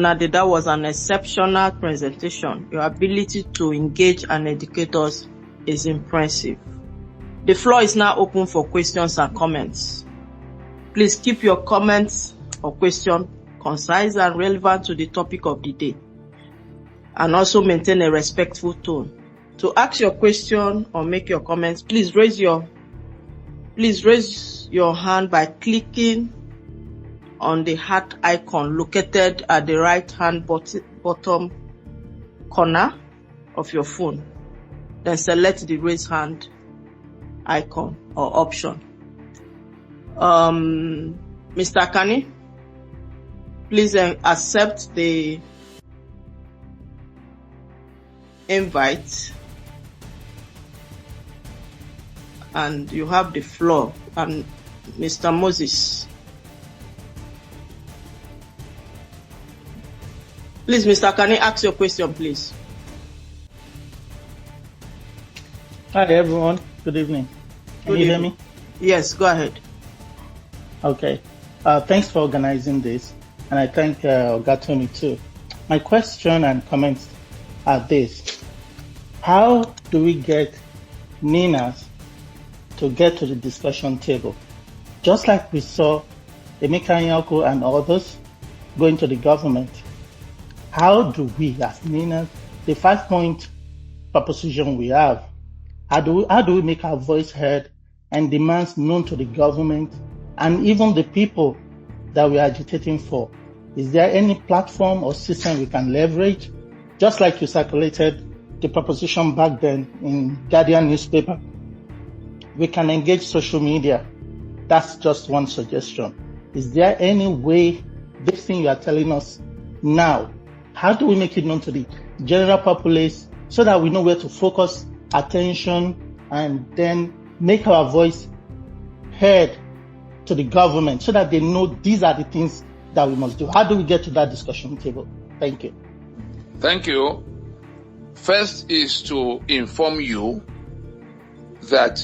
Nadi, that was an exceptional presentation. Your ability to engage and educate us is impressive. The floor is now open for questions and comments. Please keep your comments or question concise and relevant to the topic of the day, and also maintain a respectful tone. To ask your question or make your comments, please raise your hand by clicking on the heart icon located at the right hand bottom corner of your phone. Then select the raise hand icon or option. Mr. Kani, please accept the invite, and you have the floor. And Mr. Moses, please, Mr. Kani, ask your question, please. Hi, everyone. Good evening. Can you hear me? Yes, go ahead. Okay. Thanks for organizing this, and I thank Ogatoni too. My question and comments are this. How do we get Ninas to get to the discussion table? Just like we saw Emeka Nyako and others going to the government, how do we, as Ninas, the 5-point proposition we have, how do we make our voice heard and demands known to the government and even the people that we are agitating for? Is there any platform or system we can leverage? Just like you circulated the proposition back then in Guardian newspaper, we can engage social media. That's just one suggestion. Is there any way, this thing you are telling us now, how do we make it known to the general populace so that we know where to focus attention and then make our voice heard to the government so that they know these are the things that we must do? How do we get to that discussion table? Thank you. Thank you. First is to inform you that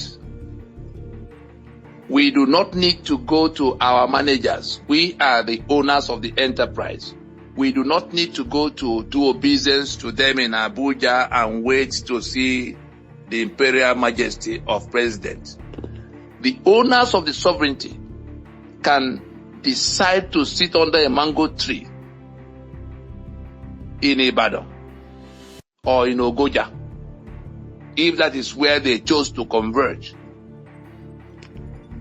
we do not need to go to our managers. We are the owners of the enterprise. We do not need to go to do obeisance to them in Abuja and wait to see the imperial majesty of president. The owners of the sovereignty can decide to sit under a mango tree in Ibadan or in Ogoja, if that is where they chose to converge.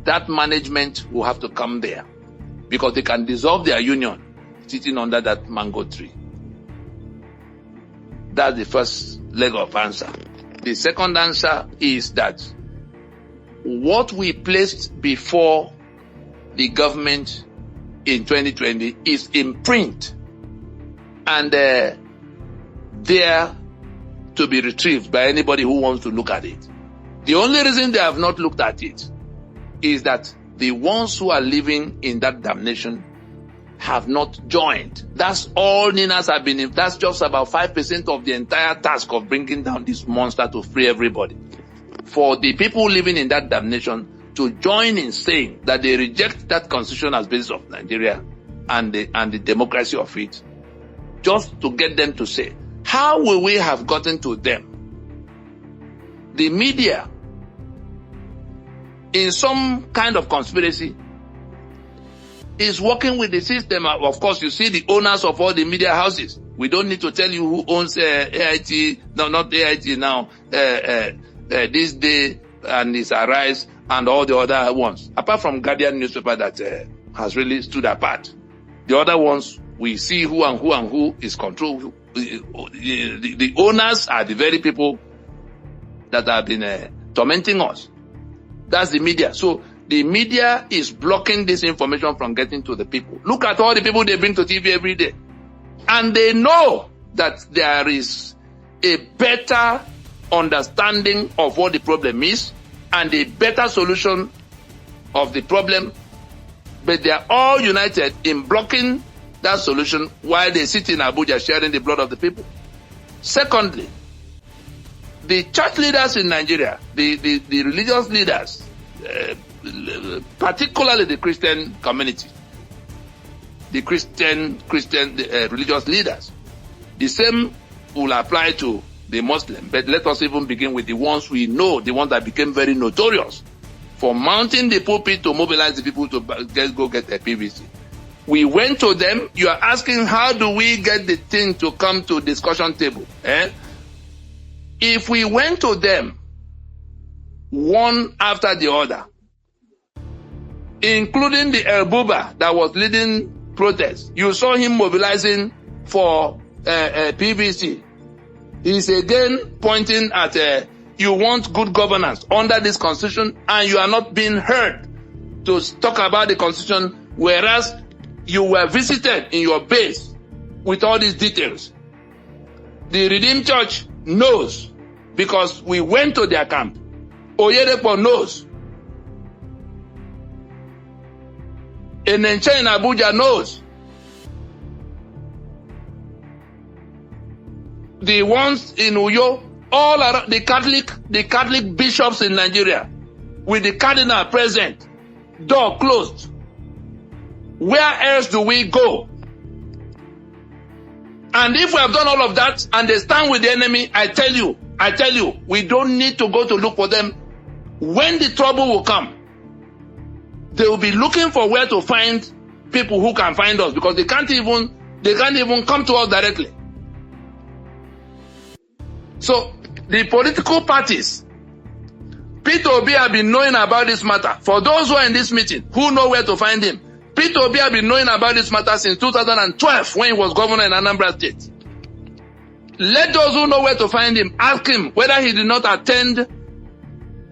That management will have to come there because they can dissolve their union sitting under that mango tree. That's the first leg of answer. The second answer is that what we placed before the government in 2020 is in print and there to be retrieved by anybody who wants to look at it. The only reason they have not looked at it is that the ones who are living in that damnation have not joined. That's all Ninas have been in. That's just about 5% of the entire task of bringing down this monster to free everybody. For the people living in that damnation to join in saying that they reject that constitution as basis of Nigeria and the democracy of it, just to get them to say, how will we have gotten to them? The media, in some kind of conspiracy, is working with the system. Of course, you see the owners of all the media houses. We don't need to tell you who owns AIT, no, not AIT now, This Day and its Arise and all the other ones. Apart from Guardian newspaper that has really stood apart. The other ones, we see who is controlled. The owners are the very people that have been tormenting us. That's the media. So the media is blocking this information from getting to the people. Look at all the people they bring to TV every day. And they know that there is a better understanding of what the problem is and a better solution of the problem. But they are all united in blocking that solution while they sit in Abuja sharing the blood of the people. Secondly, the church leaders in Nigeria, the religious leaders, particularly the Christian community, the Christian religious leaders. The same will apply to the Muslim, but let us even begin with the ones we know, the ones that became very notorious for mounting the pulpit to mobilize the people to go get a PVC. We went to them. You are asking, how do we get the thing to come to discussion table? If we went to them one after the other, including the El Buba that was leading protests, you saw him mobilizing for PVC. He's again pointing at you want good governance under this constitution, and you are not being heard to talk about the constitution, whereas you were visited in your base with all these details. The Redeemed Church knows because we went to their camp. Oyedepo knows. Enenche in Abuja knows. The ones in Uyo, all around, the Catholic bishops in Nigeria, with the cardinal present, door closed. Where else do we go? And if we have done all of that and they stand with the enemy, I tell you, we don't need to go to look for them. When the trouble will come, they will be looking for where to find people who can find us, because they can't even come to us directly. So the political parties, Peter Obi have been knowing about this matter. For those who are in this meeting, who know where to find him, Peter Obi have been knowing about this matter since 2012 when he was governor in Anambra State. Let those who know where to find him ask him whether he did not attend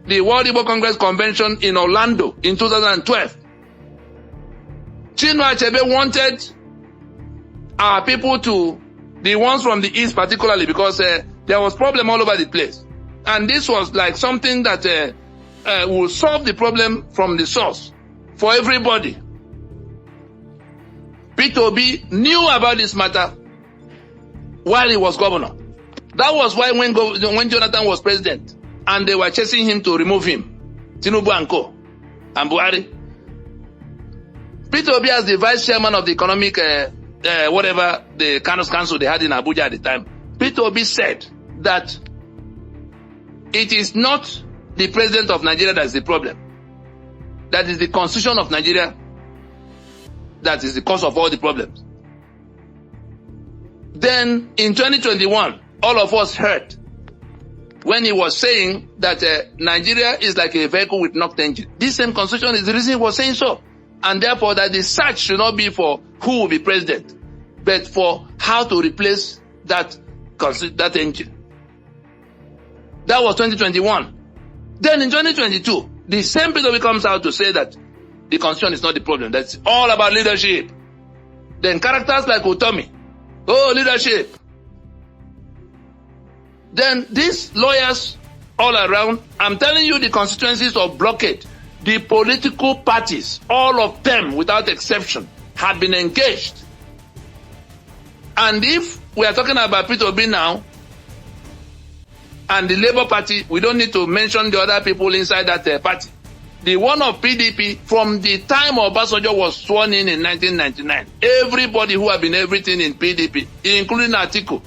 the World Igbo Congress Convention in Orlando in 2012. Chinua Achebe wanted our people to, the ones from the East particularly, because there was problem all over the place. And this was like something that will solve the problem from the source for everybody. Peter Obi knew about this matter while he was governor. That was why when Jonathan was president and they were chasing him to remove him, Tinubu and Co. and Buhari, Peter Obi, as the vice chairman of the economic, whatever the council they had in Abuja at the time, Peter Obi said that it is not the president of Nigeria that is the problem. That is the constitution of Nigeria that is the cause of all the problems. Then in 2021, all of us heard when he was saying that Nigeria is like a vehicle with knocked engine. This same constitution is the reason he was saying so. And therefore that the search should not be for who will be president, but for how to replace that engine. That was 2021. Then in 2022, the same Peter comes out to say that the constitution is not the problem. That's all about leadership. Then characters like Utomi, leadership. Then these lawyers all around, I'm telling you, the constituencies of blockade, the political parties, all of them without exception, have been engaged. And if we are talking about Peter Obi now, and the Labour Party, we don't need to mention the other people inside that party. The one of PDP, from the time Obasanjo was sworn in 1999, everybody who had been everything in PDP, including Atiku,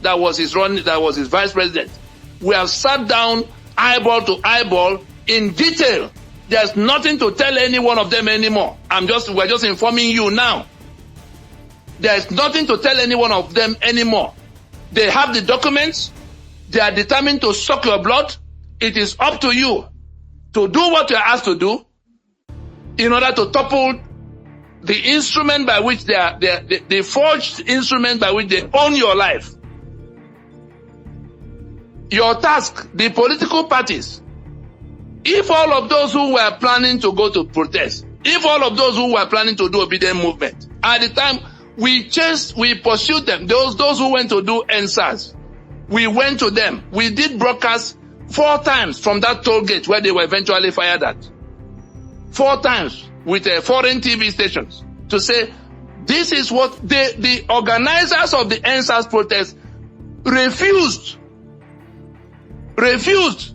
that was his vice president, we have sat down eyeball to eyeball in detail. There's nothing to tell any one of them anymore. We're just informing you now. There's nothing to tell any one of them anymore. They have the documents. They are determined to suck your blood. It is up to you to do what you are asked to do in order to topple the instrument by which the forged instrument by which they own your life. Your task, the political parties, if all of those who were planning to go to protest, if all of those who were planning to do obedient movement, at the time we pursued them, those who went to do NSAS, we went to them. We did broadcasts 4 times from that toll gate where they were eventually fired at. 4 times with foreign TV stations to say, this is what the organizers of the NSAS protest refused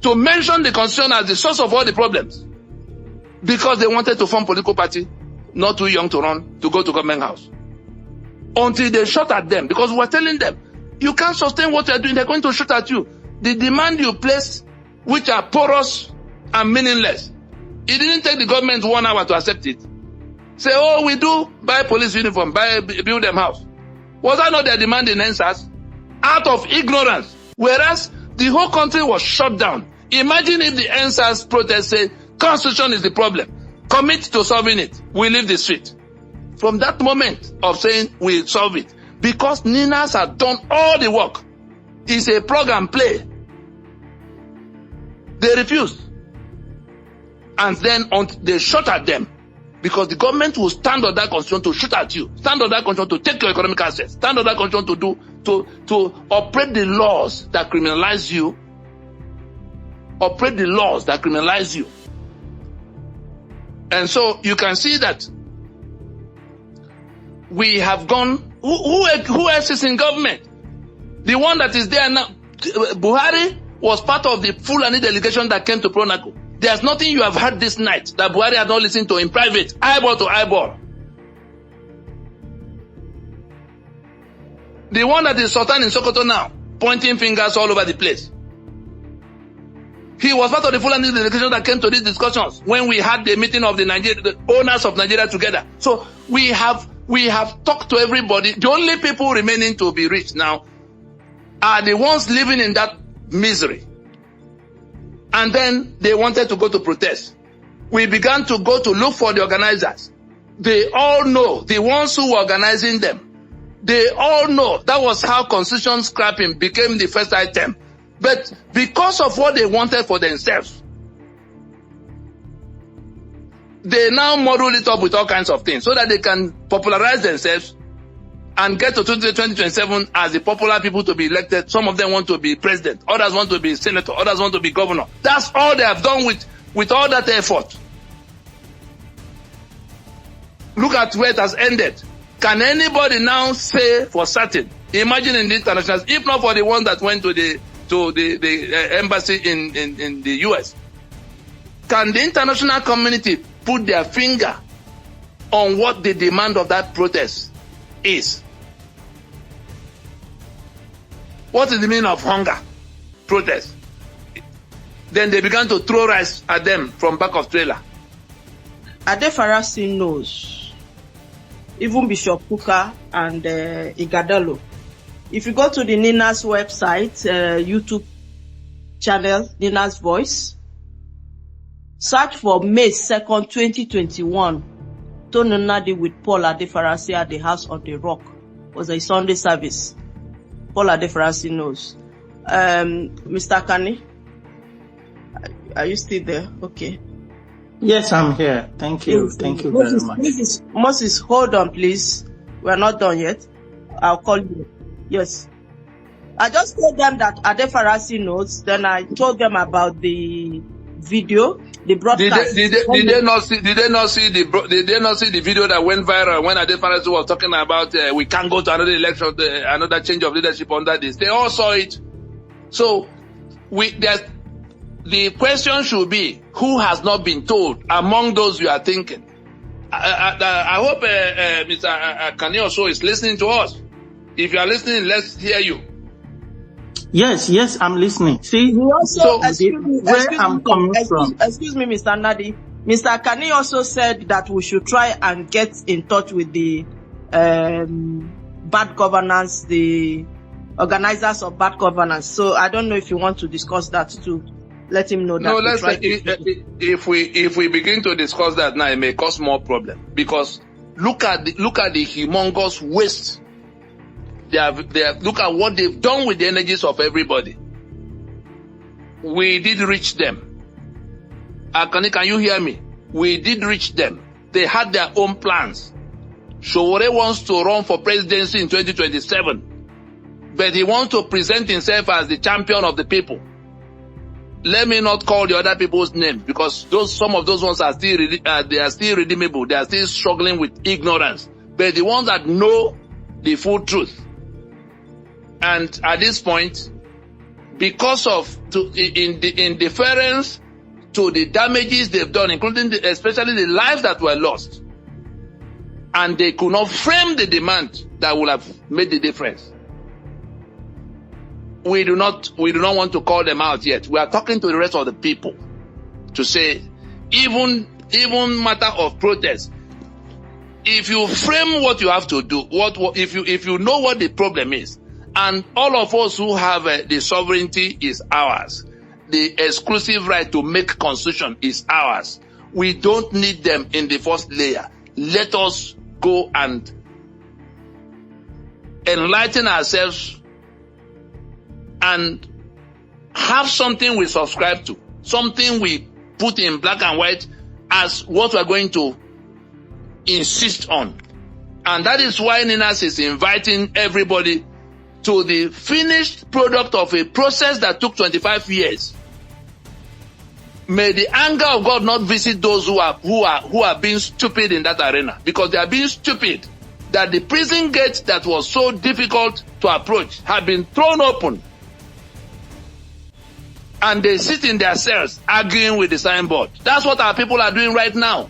to mention the constitution as the source of all the problems, because they wanted to form political party, not too young to run, to go to government house. until they shot at them, because we're telling them, you can't sustain what you're doing, they're going to shoot at you. The demand you place, which are porous and meaningless, it didn't take the government 1 hour to accept it. Say, oh, we do buy police uniform, build them house. Was that not their demand in NSAS? Out of ignorance. Whereas the whole country was shut down. Imagine if the NSAS protest said, Constitution is the problem. Commit to solving it. We leave the street. From that moment of saying we solve it, because Ninas have done all the work. It's a plug and play. They refused. And then they shot at them. Because the government will stand on that constitution to shoot at you, stand on that constitution to take your economic assets, stand on that constitution to operate the laws that criminalize you, And so you can see that we have gone, who else is in government? The one that is there now, Buhari was part of the Fulani delegation that came to Pronaco. There's nothing you have heard this night that Buhari had not listened to in private, eyeball to eyeball. The one that is Sultan in Sokoto now, pointing fingers all over the place. He was part of the Fulani delegation that came to these discussions when we had the meeting of the owners of Nigeria together. So we have talked to everybody. The only people remaining to be rich now are the ones living in that misery. And then they wanted to go to protest. We began to go to look for the organizers. They all know, the ones who were organizing them, they all know that was how constitution scrapping became the first item. But because of what they wanted for themselves, they now model it up with all kinds of things so that they can popularize themselves and get to 2027 as the popular people to be elected. Some of them want to be president, others want to be senator, others want to be governor. That's all they have done with all that effort. Look at where it has ended. Can anybody now say for certain, imagine in the internationals, if not for the ones that went to the embassy in the US, can the international community put their finger on what the demand of that protest is? What is the meaning of hunger protest? Then they began to throw rice at them from back of trailer. Adefarasi knows. Even Bishop Kuka and Igadalo. If you go to the Nina's website, YouTube channel, Nina's Voice, search for May 2nd, 2021. Tony Nadi with Paul Adefarasi at the House on the Rock was a Sunday service. Paul Adefarasi knows. Mr. Kani, are you still there? Okay. Yes, I'm here. Thank you. Thank you very much. Moses, hold on, please. We're not done yet. I'll call you. Yes. I just told them that Adefarasi knows. Then I told them about the video, the broadcast. Did they not see the video that went viral when Adefarasi was talking about we can't go to another election, another change of leadership under this? They all saw it. So the question should be, who has not been told among those you are thinking? I hope Mr. Kani also is listening to us. If you are listening, let's hear you. Yes, I'm listening. See, excuse me, Mr. Nadi. Mr. Kani also said that we should try and get in touch with the bad governance, the organizers of bad governance. So I don't know if you want to discuss that too. Let him know that. No, let's say if we begin to discuss that now, it may cause more problem, because look at the humongous waste. Look at what they've done with the energies of everybody. We did reach them. Akani, can you hear me? We did reach them. They had their own plans. Showore wants to run for presidency in 2027, but he wants to present himself as the champion of the people. Let me not call the other people's names, because some of those ones are still redeemable. They are still struggling with ignorance. But the ones that know the full truth, and at this point, because of in deference to the damages they've done, including especially the lives that were lost, and they could not frame the demand that would have made the difference. We do not want to call them out yet. We are talking to the rest of the people to say, even matter of protest, if you frame what you have to do, if you know what the problem is, and all of us who have the sovereignty is ours, the exclusive right to make constitution is ours. We don't need them in the first layer. Let us go and enlighten ourselves and have something we subscribe to, something we put in black and white as what we're going to insist on. And that is why Ninas is inviting everybody to the finished product of a process that took 25 years. May the anger of God not visit those who are being stupid in that arena, because they are being stupid. That the prison gate that was so difficult to approach have been thrown open, and they sit in their cells arguing with the signboard. That's what our people are doing right now.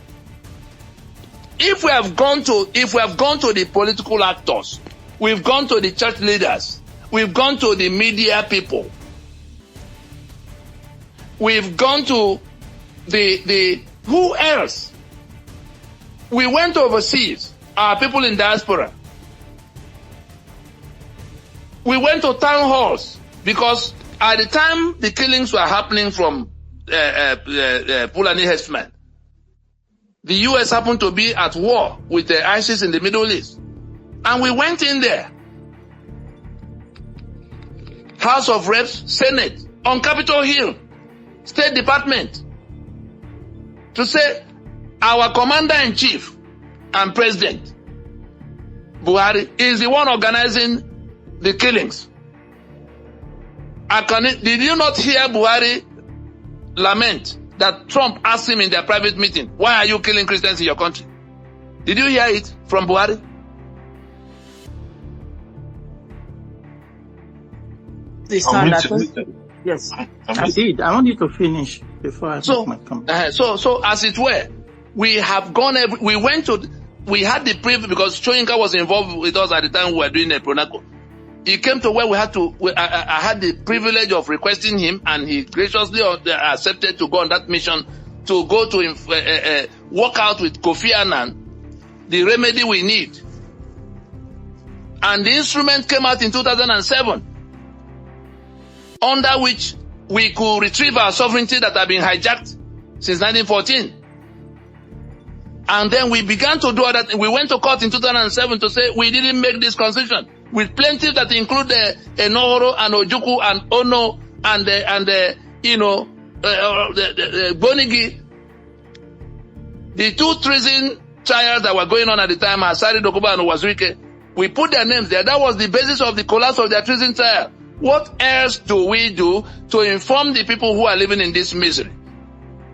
If we have gone to the political actors, we've gone to the church leaders, we've gone to the media people, we've gone to the who else? We went overseas, our people in diaspora. We went to town halls, because at the time the killings were happening from Fulani herdsmen, the US happened to be at war with the ISIS in the Middle East. And we went in there. House of Reps, Senate, on Capitol Hill, State Department, to say our commander-in-chief and president, Buhari, is the one organizing the killings. Did you not hear Buhari lament that Trump asked him in their private meeting, why are you killing Christians in your country? Did you hear it from Buhari? Yes, I did. I want you to finish before I make my comment. So as it were, we have gone. We had the privilege, because Choyinka was involved with us at the time we were doing a Pronaco. He came to where we had to. I had the privilege of requesting him, and he graciously accepted to go on that mission to go to work out with Kofi Annan the remedy we need. And the instrument came out in 2007, under which we could retrieve our sovereignty that had been hijacked since 1914. And then we began to do that. We went to court in 2007 to say we didn't make this concession, with plaintiffs that include Enohoro and Ojukwu and Ono and Bonigi. The two treason trials that were going on at the time, Asari Dokuba and Wazirike, we put their names there. That was the basis of the collapse of their treason trial. What else do we do to inform the people who are living in this misery?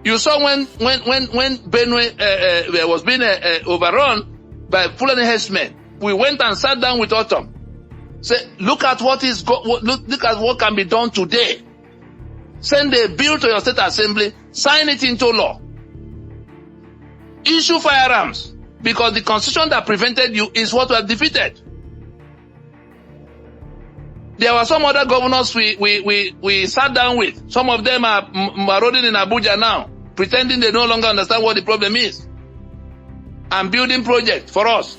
You saw when Benue was being overrun by Fulani herdsmen, we went and sat down with Autumn. Say, look at what can be done today. Send a bill to your state assembly, sign it into law. Issue firearms, because the constitution that prevented you is what was defeated. There were some other governors we sat down with. Some of them are marauding in Abuja now, pretending they no longer understand what the problem is, and building projects for us.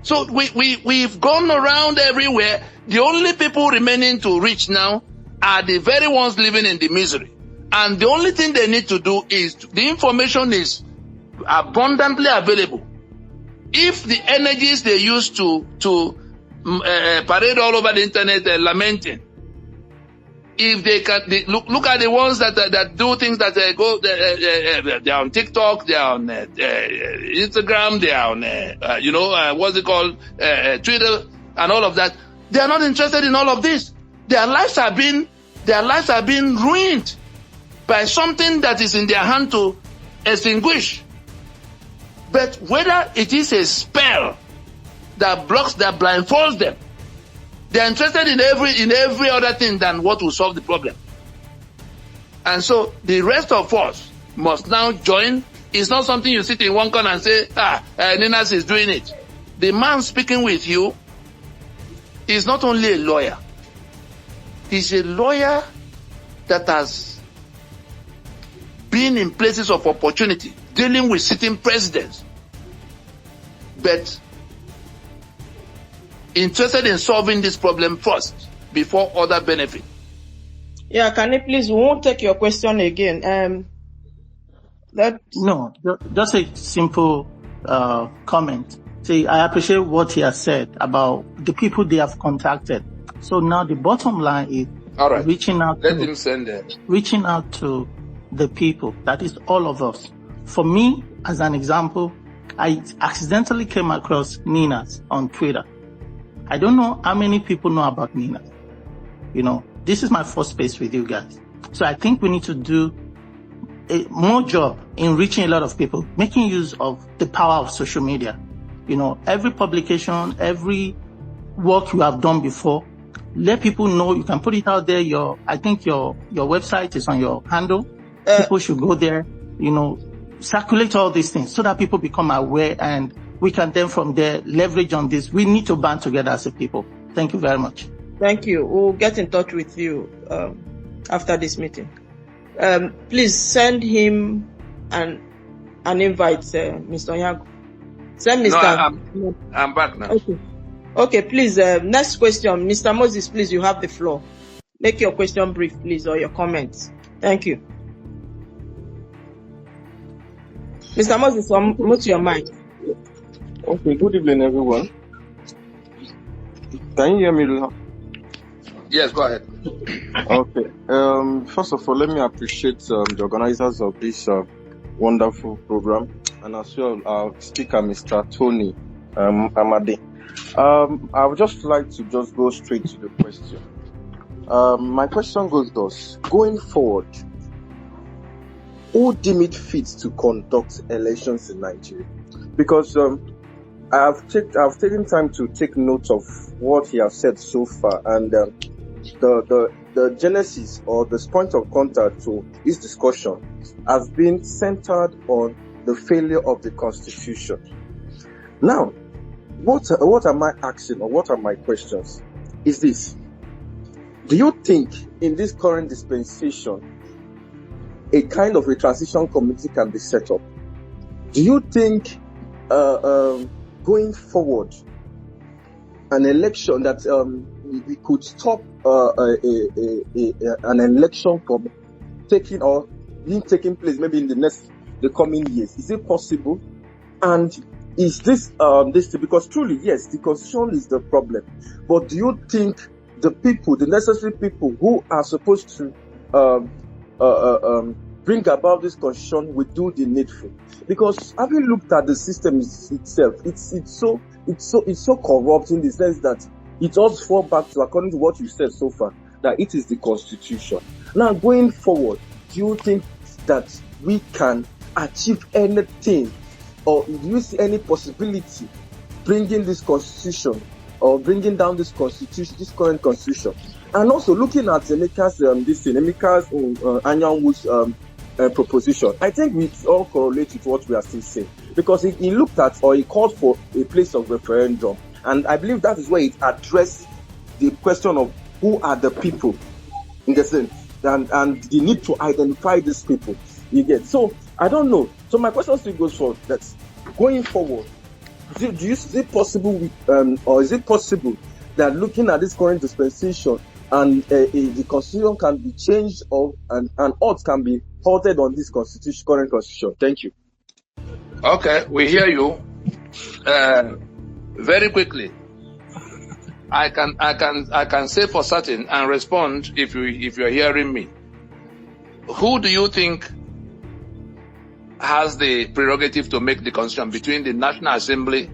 So we've gone around everywhere. The only people remaining to reach now are the very ones living in the misery. And the only thing they need to do is, the information is abundantly available. If the energies they use to parade all over the internet lamenting, if they can look at the ones that do things that they're on TikTok, they're on Instagram, they're on what's it called, Twitter and all of that. They are not interested in all of this. Their lives are being ruined by something that is in their hand to extinguish. But whether it is a spell that blindfolds them, they are interested in every other thing than what will solve the problem. And so the rest of us must now join. It's not something you sit in one corner and say, Ninas is doing it. the man speaking with you is not only a lawyer, he's a lawyer that has been in places of opportunity, dealing with sitting presidents, but interested in solving this problem first before other benefit. Yeah, can you please, we won't take your question again. No, just a simple comment. See, I appreciate what he has said about the people they have contacted. So now the bottom line is All right. reaching out Let him send it. Reaching out to the people, that is all of us. For me, as an example, I accidentally came across Nina's on Twitter. I don't know how many people know about Nina. You know, this is my first space with you guys. So I think we need to do a more job in reaching a lot of people, making use of the power of social media. You know, every publication, every work you have done before, let people know. You can put it out there. I think your website is on your handle. People should go there, you know, circulate all these things so that people become aware, and we can then from there leverage on this. We need to band together as a people. Thank you very much. Thank you. We'll get in touch with you after this meeting. Please send him an invite, Mr. Onyango. Send Mr. No, I'm back now. Okay, please, next question. Mr. Moses, please, you have the floor. Make your question brief, please, or your comments. Thank you. Mr. Moses, mute your mic. Okay, good evening, everyone. Can you hear me now? Yes, go ahead. Okay. First of all, let me appreciate the organizers of this wonderful program, and as well our speaker, Mr. Tony Amade. I would just like to just go straight to the question. My question goes thus: going forward, who deem it fit to conduct elections in Nigeria? Because I've taken time to take note of what he has said so far, and the genesis or the point of contact to this discussion has been centered on the failure of the Constitution. Now, what am I asking, or what are my questions? Is this: do you think in this current dispensation a kind of a transition committee can be set up? Do you think going forward an election that we could stop an election from taking place maybe in the coming years? Is it possible? And is this because truly, yes, the Constitution is the problem, but do you think the necessary people who are supposed to bring about this Constitution will do the needful? Because having looked at the system itself, it's so corrupt in the sense that it all falls back to, according to what you said so far, that it is the Constitution. Now, going forward, do you think that we can achieve anything, or do you see any possibility bringing this Constitution or bringing down this Constitution, this current Constitution? And also looking at Emeka's Anyanwu's proposition, I think we all correlate with what we are still saying, because he looked at, or he called for a place of referendum, and I believe that is where it addressed the question of who are the people in the sense, and the need to identify these people. You get? So I don't know. So my question still goes for that: going forward, is it possible that looking at this current dispensation and the Constitution can be changed, and odds can be halted on this current Constitution? Thank you. Okay, we hear you. Very quickly, I can say for certain and respond if you're hearing me. Who do you think has the prerogative to make the Constitution between the National Assembly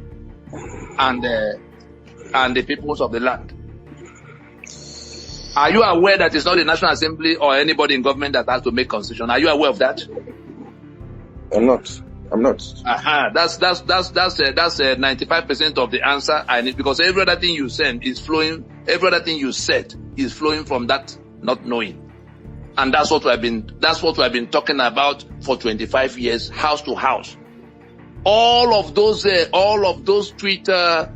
and the peoples of the land? Are you aware that it's not the National Assembly or anybody in government that has to make Constitution? Are you aware of that? I'm not. That's 95% of the answer I need, because every other thing you said is flowing from that not knowing. And that's what we've been talking about for 25 years, house to house. all of those Twitter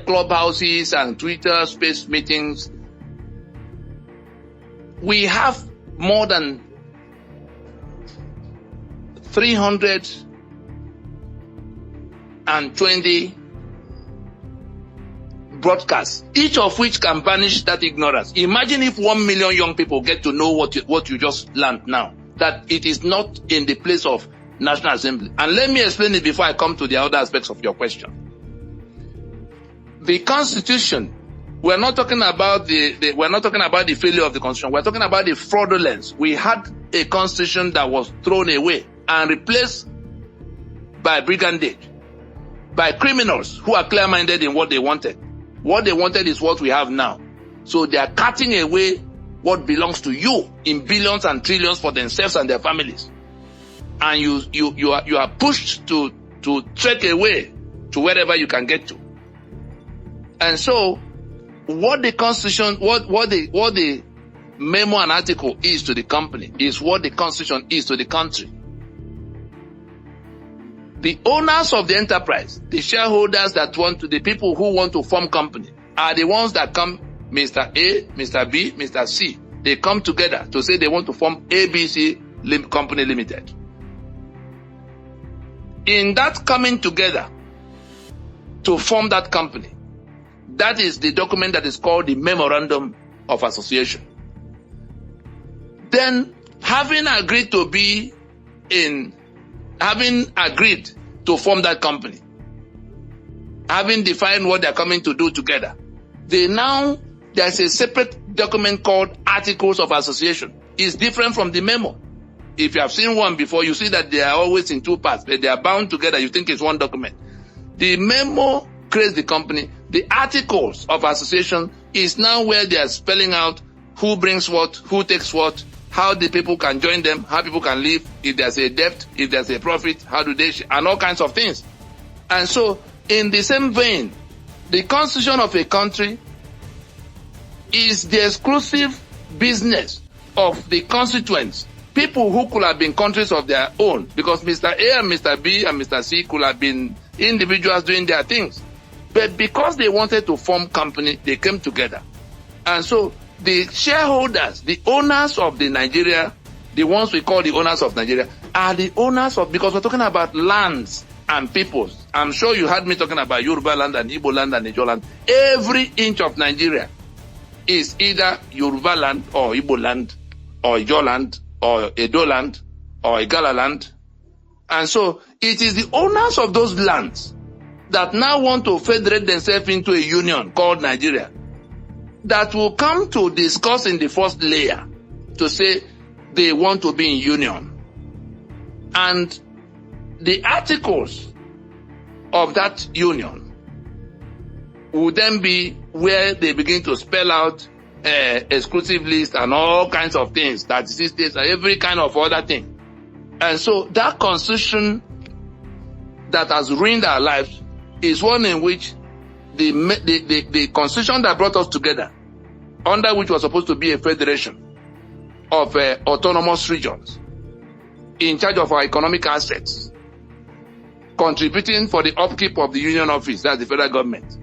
clubhouses and Twitter space meetings, we have more than 320 broadcasts, each of which can banish that ignorance. Imagine if 1 million young people get to know what you just learned now, that it is not in the place of National Assembly. And let me explain it before I come to the other aspects of your question. The Constitution, we're not talking about we're not talking about the failure of the Constitution. We're talking about the fraudulence. We had a Constitution that was thrown away and replaced by brigandage, by criminals who are clear-minded in what they wanted. What they wanted is what we have now. So they are cutting away what belongs to you in billions and trillions for themselves and their families. And you are pushed to trek away to wherever you can get to. And so what the Constitution, what the memo and article is to the company is what the Constitution is to the country. The owners of the enterprise, the shareholders the people who want to form company, are the ones that come, Mr. A, Mr. B, Mr. C. They come together to say they want to form ABC Company Limited. In that coming together to form that company, that is the document that is called the Memorandum of Association. Then, having agreed to form that company, having defined what they're coming to do together, there's a separate document called Articles of Association. It's different from the memo. If you have seen one before, you see that they are always in two parts, but they are bound together. You think it's one document. The memo creates the company. The Articles of Association is now where they are spelling out who brings what, who takes what, how the people can join them, how people can live, if there's a debt, if there's a profit, how do they share, and all kinds of things. And so, in the same vein, the constitution of a country is the exclusive business of the constituents, people who could have been countries of their own, because Mr. A and Mr. B and Mr. C could have been individuals doing their things. But because they wanted to form company, they came together. And so, the shareholders, the owners of the Nigeria, the ones we call the owners of Nigeria, are the owners of, because we're talking about lands and peoples. I'm sure you heard me talking about Yoruba land and Igbo land and Ijo land. Every inch of Nigeria is either Yoruba land or Igbo land or Ijo land or Edo land or Igala land. And so it is the owners of those lands that now want to federate themselves into a union called Nigeria, that will come to discuss in the first layer to say they want to be in union. And the articles of that union will then be where they begin to spell out exclusive list and all kinds of things, 36 states and every kind of other thing. And so that constitution that has ruined our lives is one in which the constitution that brought us together, under which was supposed to be a federation of autonomous regions in charge of our economic assets, contributing for the upkeep of the union office, that's the federal government,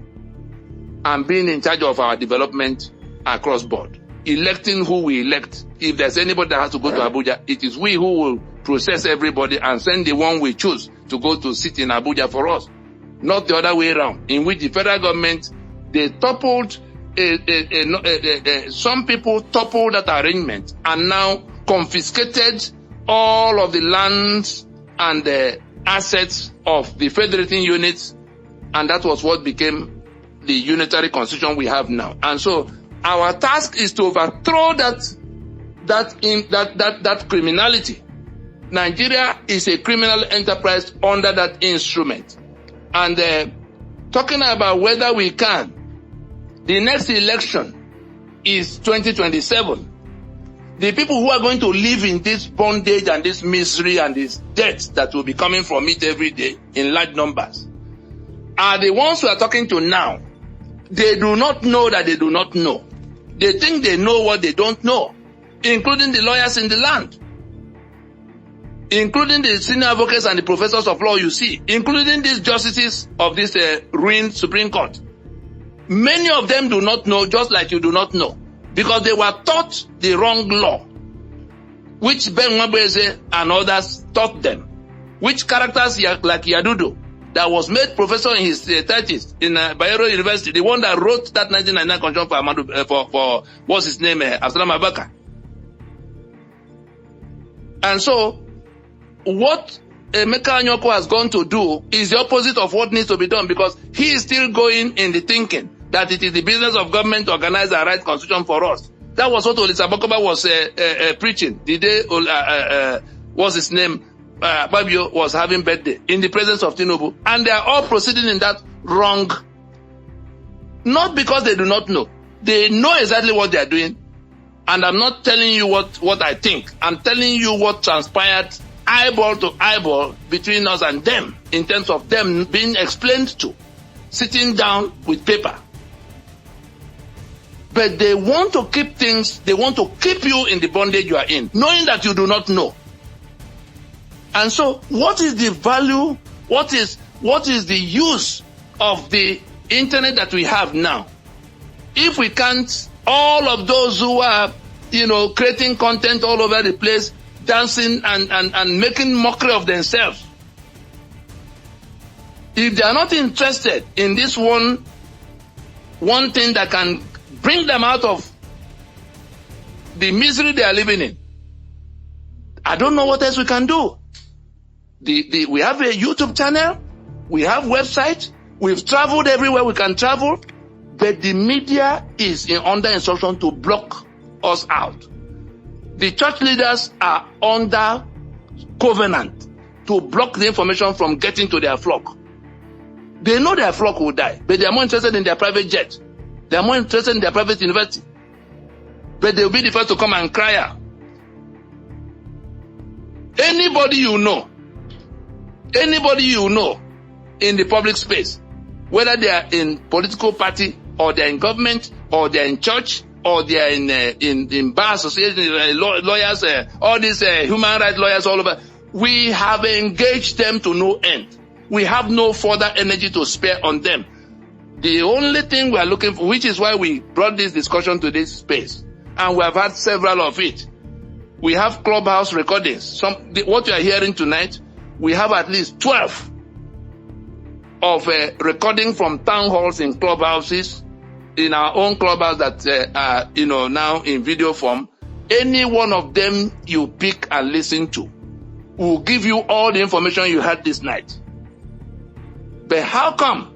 and being in charge of our development across board, electing who we elect. If there's anybody that has to go to Abuja, it is we who will process everybody and send the one we choose to go to sit in Abuja for us, not the other way around, in which the federal government, they toppled, some people toppled that arrangement and now confiscated all of the lands and the assets of the federating units, and that was what became the unitary constitution we have now. And so our task is to overthrow that criminality. Nigeria is a criminal enterprise under that instrument. And talking about whether we can, the next election is 2027. The people who are going to live in this bondage and this misery and this debt that will be coming from it every day in large numbers are the ones we are talking to now. They do not know that they do not know. They think they know what they don't know, including the lawyers in the land. including the senior advocates and the professors of law you see, including these justices of this ruined Supreme Court. Many of them do not know, just like you do not know, because they were taught the wrong law, which Ben Nwabeze and others taught them, which characters like Yadudu, that was made professor in his 30s in Bayero University, the one that wrote that 1999 constitution for what's his name, Absalam Abaka. And so, what Emeka Anyoko has gone to do is the opposite of what needs to be done, because he is still going in the thinking that it is the business of government to organize and write constitution for us. That was what Olisa Bokoba was preaching the day, what's his name, Babio was having birthday in the presence of Tinubu. And they are all proceeding in that wrong. Not because they do not know. They know exactly what they are doing. And I'm not telling you what I think. I'm telling you what transpired eyeball to eyeball between us and them, in terms of them being explained to, sitting down with paper. But they want to keep things, they want to keep you in the bondage you are in, knowing that you do not know. And so, what is the value, what is the use of the internet that we have now? If we can't, all of those who are, creating content all over the place, dancing and making mockery of themselves, if they are not interested in this one thing that can bring them out of the misery they are living in, I don't know what else we can do. We have a YouTube channel, we have website, we've traveled everywhere we can travel, but the media is under instruction to block us out. The church leaders are under covenant to block the information from getting to their flock. They know their flock will die, but they are more interested in their private jet. They are more interested in their private university. But they will be the first to come and cry out. Anybody you know in the public space, whether they are in political party, or they are in government, or they are in church, or they are in bar associations, lawyers, all these human rights lawyers all over, we have engaged them to no end. We have no further energy to spare on them. The only thing we are looking for, which is why we brought this discussion to this space, and we have had several of it. We have Clubhouse recordings. What you are hearing tonight, we have at least 12 of recording from town halls in clubhouses, in our own clubhouse that are, now in video form. Any one of them you pick and listen to will give you all the information you had this night. But how come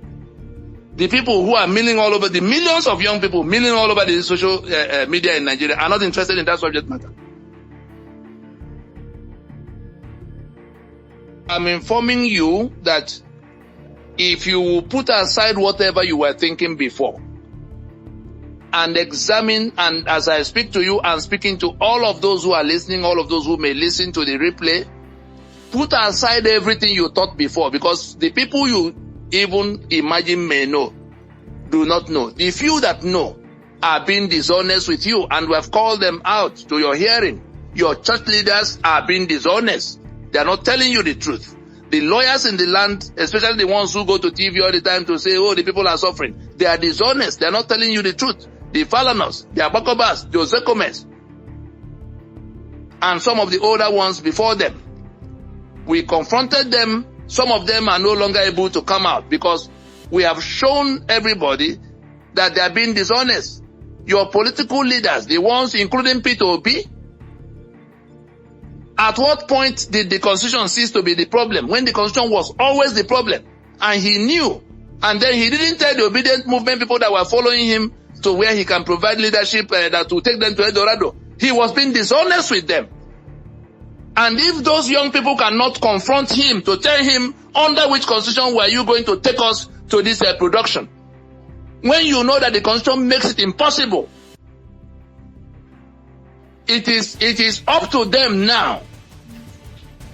the people who are milling all over, the millions of young people milling all over the social media in Nigeria are not interested in that subject matter? I'm informing you that if you put aside whatever you were thinking before and examine, and as I speak to you, I'm speaking to all of those who are listening, all of those who may listen to the replay, put aside everything you thought before, because the people you even imagine may know do not know. The few that know are being dishonest with you, and we have called them out to your hearing. Your church leaders are being dishonest. They are not telling you the truth. The lawyers in the land, especially the ones who go to TV all the time to say, oh, the people are suffering, they are dishonest. They are not telling you the truth. The Falanos, the Abakobas, the Ozekomes, and some of the older ones before them. We confronted them. Some of them are no longer able to come out because we have shown everybody that they are being dishonest. Your political leaders, the ones including Peter Obi, at what point did the constitution cease to be the problem, when the constitution was always the problem? And he knew. And then he didn't tell the obedient movement people that were following him to where he can provide leadership that will take them to El Dorado. He was being dishonest with them. And if those young people cannot confront him to tell him under which constitution were you going to take us to this production, when you know that the constitution makes it impossible, it is up to them now.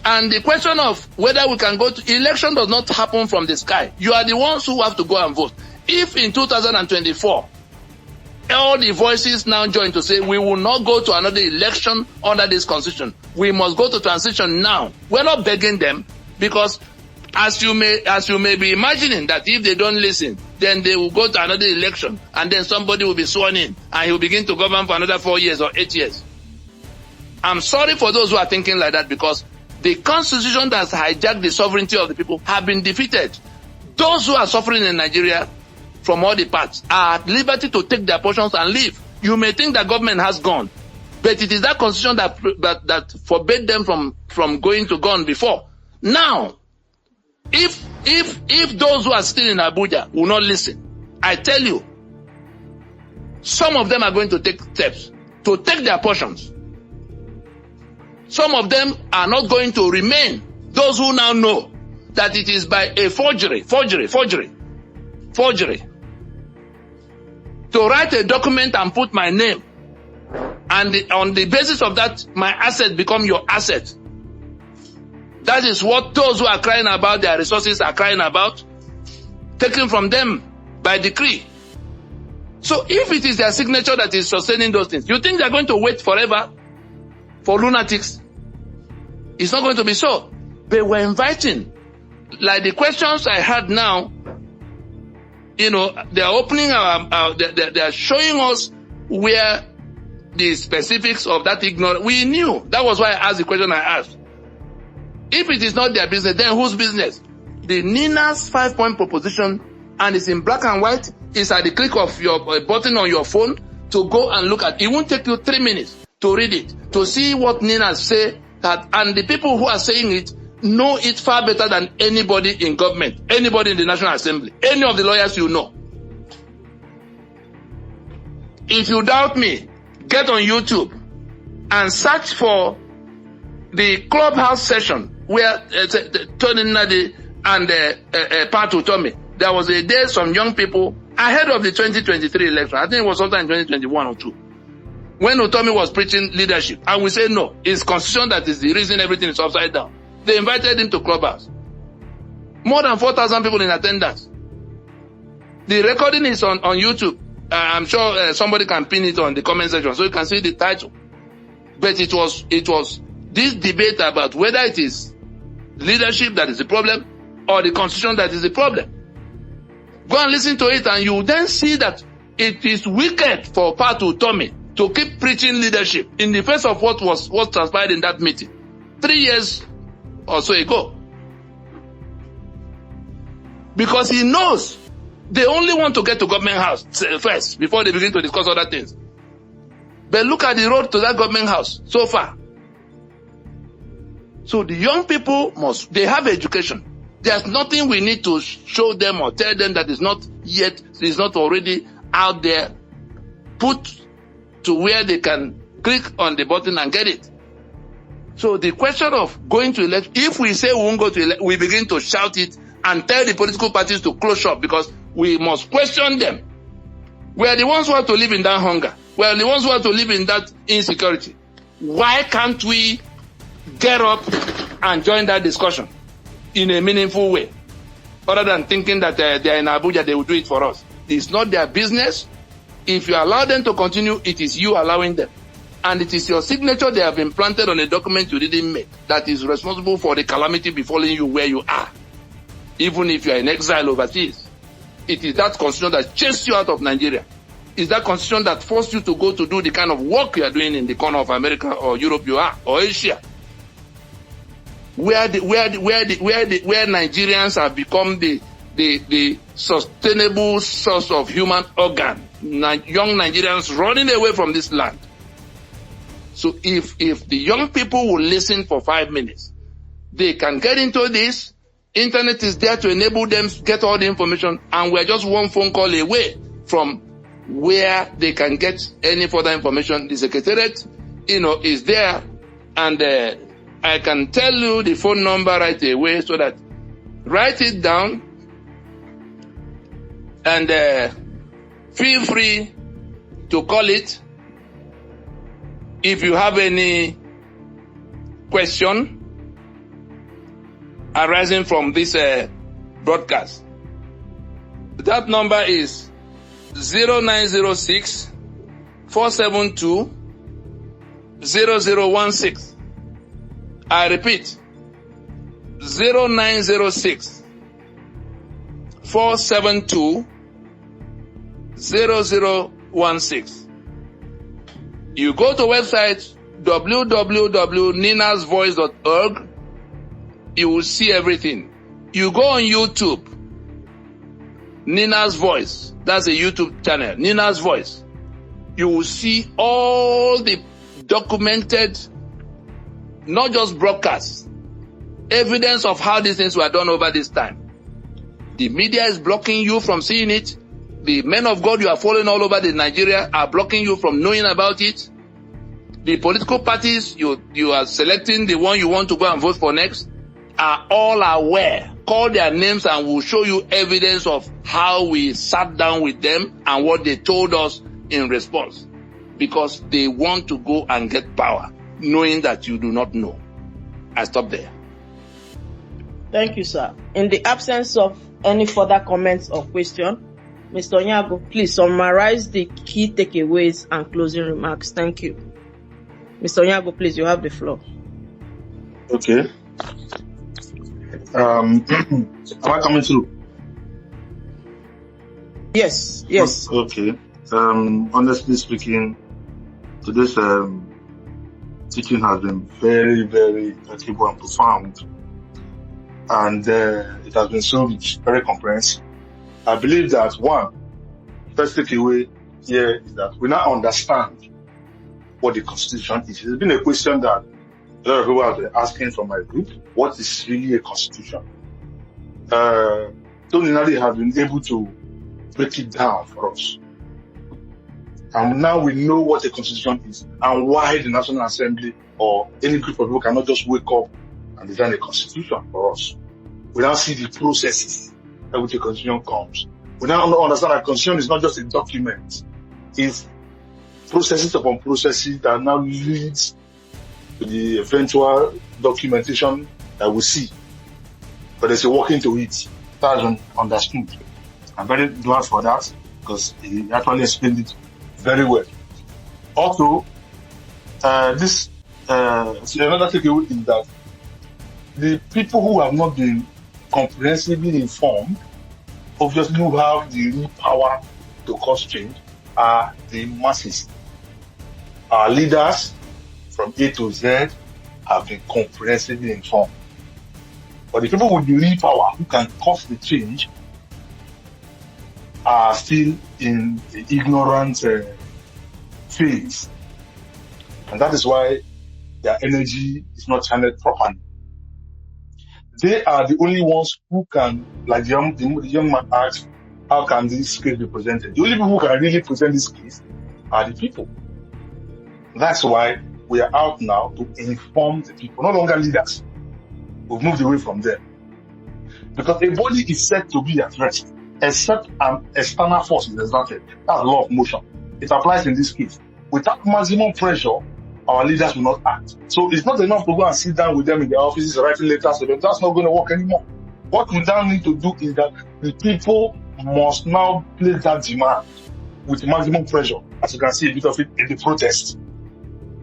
And the question of whether we can go to election does not happen from the sky. You are the ones who have to go and vote. If in 2024, all the voices now join to say we will not go to another election under this constitution. We must go to transition now. We're not begging them, because as you may be imagining that if they don't listen, then they will go to another election and then somebody will be sworn in and he will begin to govern for another 4 years or 8 years. I'm sorry for those who are thinking like that, because the constitution that has hijacked the sovereignty of the people have been defeated. Those who are suffering in Nigeria from all the parts are at liberty to take their portions and leave. You may think that government has gone, but it is that constitution that forbade them from going to gun before. Now, if those who are still in Abuja will not listen, I tell you, some of them are going to take steps to take their portions. Some of them are not going to remain. Those who now know that it is by a forgery, to write a document and put my name, and on the basis of that, my asset become your asset. That is what those who are crying about their resources are crying about, taken from them by decree. So if it is their signature that is sustaining those things, you think they're going to wait forever for lunatics? It's not going to be so. But we're inviting, like the questions I had now, they are opening they are showing us where the specifics of that ignorance. We knew. That was why I asked the question I asked. If it is not their business, then whose business? The Nina's 5-point proposition, and it's in black and white, is at the click of your button on your phone to go and look at. It won't take you 3 minutes to read it, to see what Nina say, and the people who are saying it know it far better than anybody in government, anybody in the National Assembly, any of the lawyers you know. If you doubt me, get on YouTube and search for the clubhouse session where Tony Nadi and Patu Tommy. There was a day some young people ahead of the 2023 election, I think it was sometime in 2021 or 2, when Utomi was preaching leadership, and we say no, it's constitution that is the reason everything is upside down. They invited him to clubhouse. More than 4,000 people in attendance. The recording is on YouTube. I'm sure somebody can pin it on the comment section so you can see the title. But it was this debate about whether it is leadership that is the problem or the constitution that is the problem. Go and listen to it, and you will then see that it is wicked for Patu Tommy to keep preaching leadership in the face of what transpired in that meeting 3 years or so ago. Because he knows they only want to get to government house first before they begin to discuss other things. But look at the road to that government house so far. So the young people they have education. There's nothing we need to show them or tell them that is not already out there, put to where they can click on the button and get it. So the question of going to election, if we say we won't go to election, we begin to shout it and tell the political parties to close shop, because we must question them. We are the ones who have to live in that hunger. We are the ones who have to live in that insecurity. Why can't we get up and join that discussion in a meaningful way, other than thinking that they are in Abuja, they will do it for us? It's not their business. If you allow them to continue, it is you allowing them. And it is your signature they have implanted on a document you didn't make that is responsible for the calamity befalling you where you are. Even if you are in exile overseas, it is that constitution that chased you out of Nigeria. It's that constitution that forced you to go to do the kind of work you are doing in the corner of America or Europe you are, or Asia. Where Nigerians have become the sustainable source of human organ. Young Nigerians running away from this land. So if the young people will listen for 5 minutes, they can get into this. Internet is there to enable them to get all the information, and we're just one phone call away from where they can get any further information. The secretariat, is there, and I can tell you the phone number right away so that write it down, and feel free to call it if you have any question arising from this broadcast. That number is 0906 472-0016. I repeat, 0906 472-0016. You go to website www.ninasvoice.org. You will see everything. You go on YouTube, Nina's Voice. That's a YouTube channel, Nina's Voice. You will see all the documented, not just broadcasts, evidence of how these things were done over this time. The media is blocking you from seeing it. The men of God you are following all over Nigeria are blocking you from knowing about it. The political parties you are selecting, the one you want to go and vote for next, are all aware. Call their names and we'll show you evidence of how we sat down with them and what they told us in response. Because they want to go and get power, knowing that you do not know. I stop there. Thank you, sir. In the absence of any further comments or question, Mr. Onyago, please summarize the key takeaways and closing remarks. Thank you. Mr. Onyago, please, you have the floor. Okay. Am I coming through? Yes. Okay. Honestly speaking, today's teaching has been very, very effective and profound. And it has been so very comprehensive. I believe that first takeaway here is that we now understand what the Constitution is. It's been a question that a lot of people have been asking from my group. What is really a Constitution? Tony Nadi has been able to break it down for us. And now we know what a Constitution is and why the National Assembly or any group of people cannot just wake up and design a Constitution for us. We now see the processes by which a Constitution comes. We now understand that a Constitution is not just a document. It's processes upon processes that now leads to the eventual documentation that we see. But there's a working to it. That has been understood. I'm very glad for that because he actually explained it very well. Also, another takeaway is that the people who have not been comprehensively informed, obviously who have the real power to cause change, are the masses. Our leaders from A to Z have been comprehensively informed. But the people with the real power who can cause the change are still in the ignorant phase. And that is why their energy is not channeled properly. They are the only ones who can, like the young man asked, how can this case be presented? The only people who can really present this case are the people. That's why we are out now to inform the people, no longer leaders. We've moved away from them. Because a body is said to be at rest, except an external force is exerted. That's the law of motion. It applies in this case. Without maximum pressure, our leaders will not act. So it's not enough to go and sit down with them in their offices writing letters to them. That's not going to work anymore. What we now need to do is that the people must now place that demand with maximum pressure. As you can see a bit of it in the protest.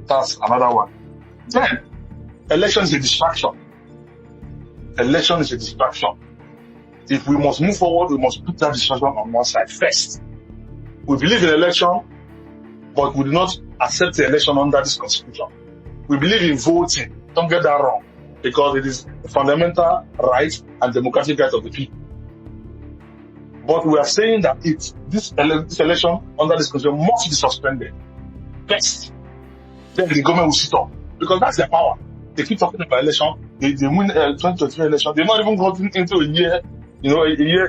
That's another one. Then, election is a distraction. Election is a distraction. If we must move forward, we must put that distraction on one side first. We believe in election, but we do not accept the election under this constitution. We believe in voting. Don't get that wrong. Because it is a fundamental right and democratic right of the people. But we are saying that this election under this constitution must be suspended first. Then the government will sit up. Because that's their power. They keep talking about election. They win 2023 election. They're not even gotten into a year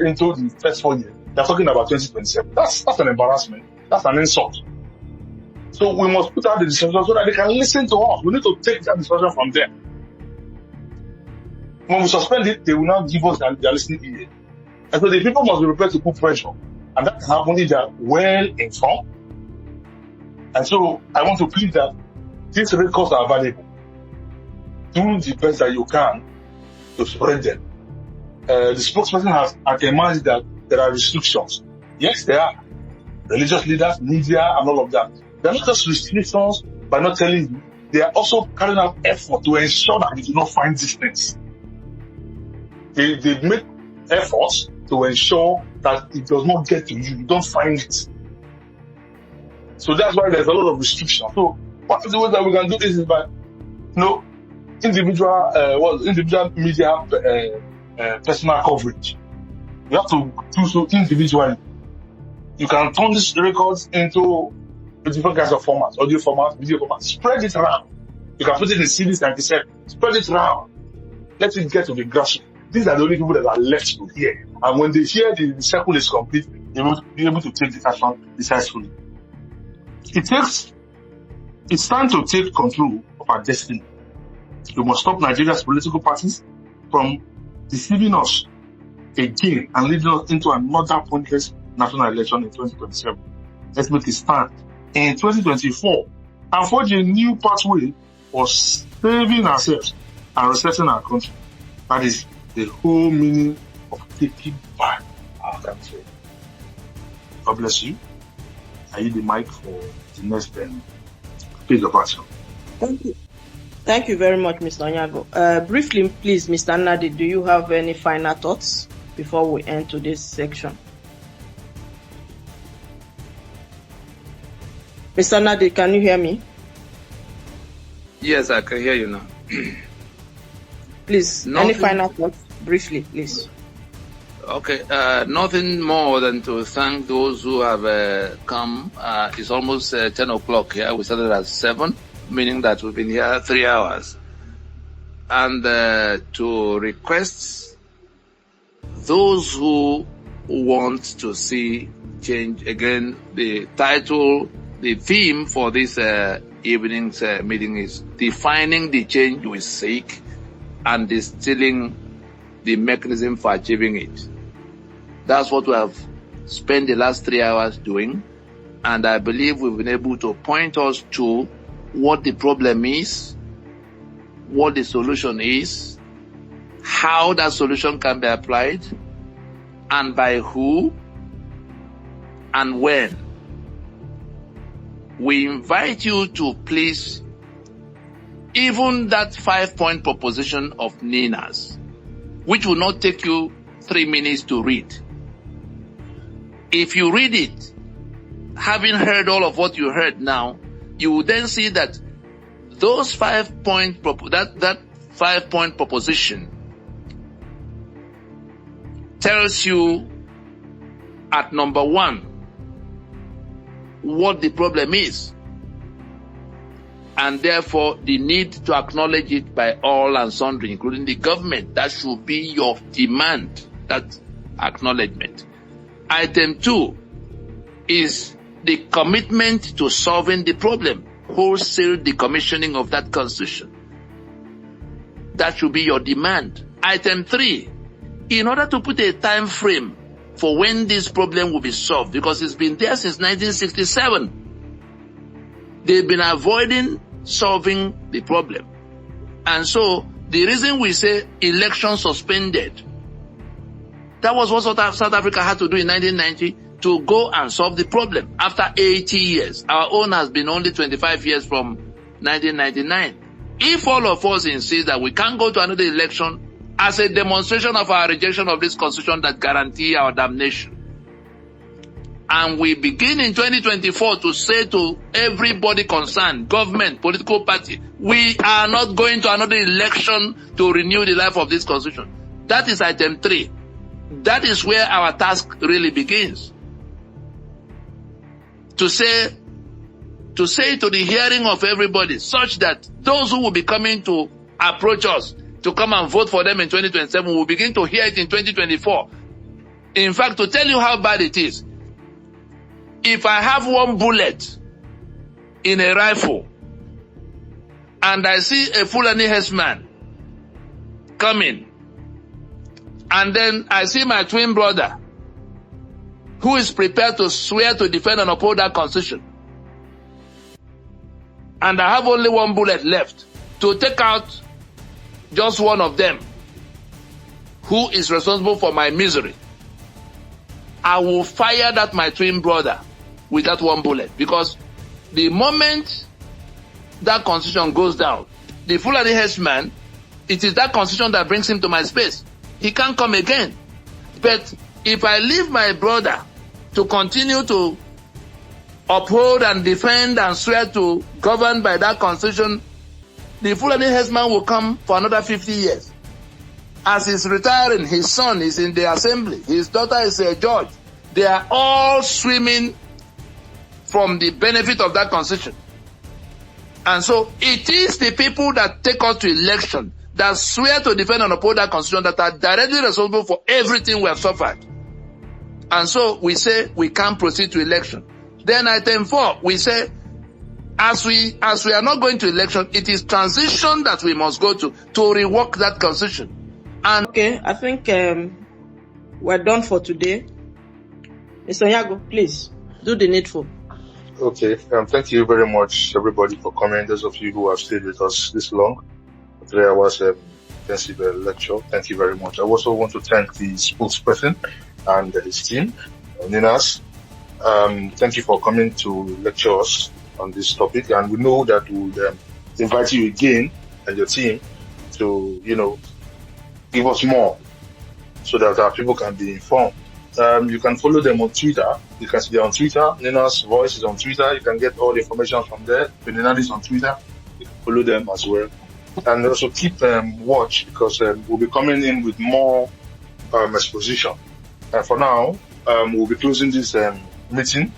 into the first 4 years. They're talking about 2027. That's an embarrassment. That's an insult. So we must put out the discussion so that they can listen to us. We need to take that discussion from them. When we suspend it, they will now give us their listening ear. And so the people must be prepared to put pressure. And that can happen if they are well informed. And so I want to plead that these records are available. Do the best that you can to spread them. The spokesperson has acknowledged that there are restrictions. Yes, there are. Religious leaders, media, and all of that. They're not just restrictions by not telling you, they are also carrying out effort to ensure that you do not find these things. They make efforts to ensure that it does not get to you, you don't find it. So that's why there's a lot of restrictions. So one of the ways that we can do this is by, individual media personal coverage. You have to do so individually. You can turn these records into different kinds of formats, audio formats, video formats. Spread it around. You can put it in CDs like you said. Spread it around. Let it get to the grassroots. These are the only people that are left to hear. And when they hear the circle is complete, they will be able to take this action decisively. It's time to take control of our destiny. We must stop Nigeria's political parties from deceiving us again and leading us into another pointless national election in 2027. Let's make a stand in 2024 and forge a new pathway for saving ourselves and resetting our country. That is the whole meaning of taking back our country. God bless you. I use the mic for the next page of action. Thank you. Thank you very much, Mr. Onyango. Briefly, please, Mr. Nnadi, do you have any final thoughts before we end to this section? Mr. Nnadi, can you hear me? Yes, I can hear you now. Please, any final thoughts? Briefly, please. Okay, nothing more than to thank those who have come. It's almost 10 o'clock here. We started at 7, meaning that we've been here 3 hours. And to request those who want to see change, again, the title, the theme for this evening's meeting is Defining the Change We Seek and Distilling the Mechanism for Achieving It. That's what we have spent the last 3 hours doing, and I believe we've been able to point us to what the problem is, what the solution is, how that solution can be applied, and by who, and when. We invite you to please, even that 5-point proposition of Nina's, which will not take you 3 minutes to read. If you read it, having heard all of what you heard now, you will then see that those 5-point that 5-point proposition tells you at number 1 what the problem is, and therefore the need to acknowledge it by all and sundry, including the government. That should be your demand, that acknowledgement. Item 2 is the commitment to solving the problem, wholesale decommissioning of that constitution. That should be your demand. Item 3, in order to put a time frame for when this problem will be solved, because it's been there since 1967. They've been avoiding solving the problem. And so, the reason we say election suspended, that was what South Africa had to do in 1990 to go and solve the problem. After 80 years, our own has been only 25 years from 1999. If all of us insist that we can't go to another election as a demonstration of our rejection of this constitution that guarantee our damnation, and we begin in 2024 to say to everybody concerned, government, political party, we are not going to another election to renew the life of this constitution. That is item 3. That is where our task really begins. To say to the hearing of everybody, such that those who will be coming to approach us to come and vote for them in 2027 will begin to hear it in 2024. In fact, to tell you how bad it is, if I have 1 bullet in a rifle and I see a Fulani herdsman coming, and then I see my twin brother who is prepared to swear to defend and uphold that constitution, and I have only 1 bullet left to take out just one of them who is responsible for my misery, I will fire that my twin brother with that 1 bullet, because The moment that constitution goes down, the Fulani herdsman, it is that constitution that brings him to my space. He can't come again. But if I leave my brother to continue to uphold and defend and swear to govern by that constitution, the Fulani herdsman will come for another 50 years. As he's retiring, his son is in the assembly, his daughter is a judge. They are all swimming from the benefit of that constitution. And so it is the people that take us to election, that swear to defend and uphold that constitution, that are directly responsible for everything we have suffered. And so we say we can't proceed to election. Then item 4, we say, as we are not going to election, it is transition that we must go to rework that constitution. And okay, I think we're done for today. Mr. Yago, please do the needful. Okay, thank you very much, everybody, for coming. Those of you who have stayed with us this long, 3 hours intensive lecture. Thank you very much. I also want to thank the spokesperson and his team, Ninas. Thank you for coming to lecture us on this topic, and we know that we'll invite you again and your team to, give us more so that our people can be informed. You can follow them on Twitter. You can see them on Twitter. Nina's voice is on Twitter. You can get all the information from there. Nina is on Twitter. You can follow them as well. And also keep watch, because we'll be coming in with more exposition. And for now, we'll be closing this meeting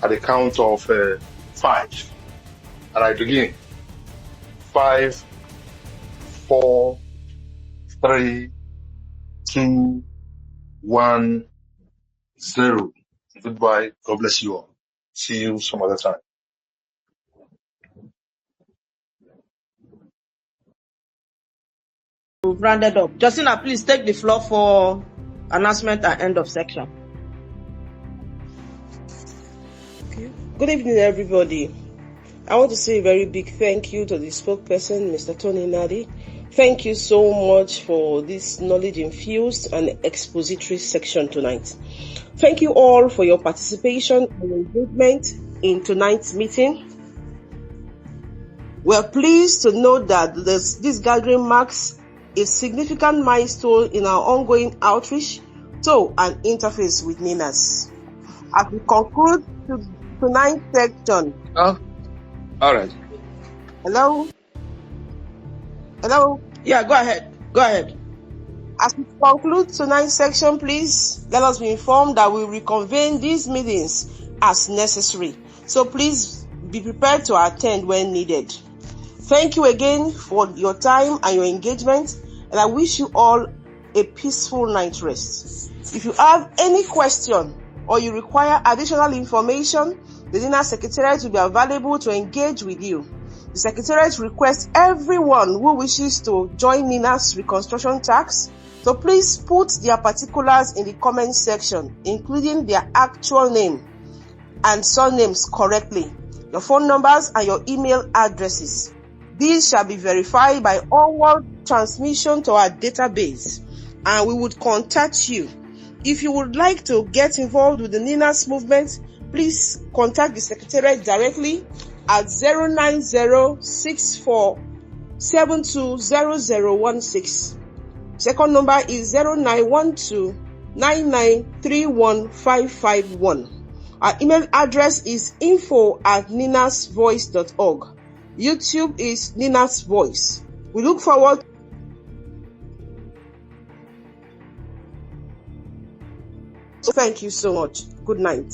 at the count of 5. And I begin. 5, 4, 3, 2, 1, 0. Goodbye. God bless you all. See you some other time. We've rounded up. Justina, please take the floor for announcement and end of section. Okay. Good evening, everybody. I want to say a very big thank you to the spokesperson, Mr. Tony Nadi. Thank you so much for this knowledge-infused and expository section tonight. Thank you all for your participation and engagement in tonight's meeting. We're pleased to note that this gathering marks a significant milestone in our ongoing outreach to and interface with Ninas. As we conclude tonight's section. Oh, all right. Hello? Yeah, go ahead. As we conclude tonight's section, please let us be informed that we reconvene these meetings as necessary. So please be prepared to attend when needed. Thank you again for your time and your engagement, and I wish you all a peaceful night rest. If you have any question or you require additional information, the Nina Secretariat will be available to engage with you. The Secretariat requests everyone who wishes to join Nina's reconstruction task to please put their particulars in the comment section, including their actual name and surnames correctly, your phone numbers and your email addresses. These shall be verified by onward transmission to our database, and we would contact you. If you would like to get involved with the Nina's movement, please contact the Secretariat directly at 09064720016. Second number is 091299315551. Our email address is info@ninasvoice.org. YouTube is Nina's Voice. We look forward. Thank you so much. Good night.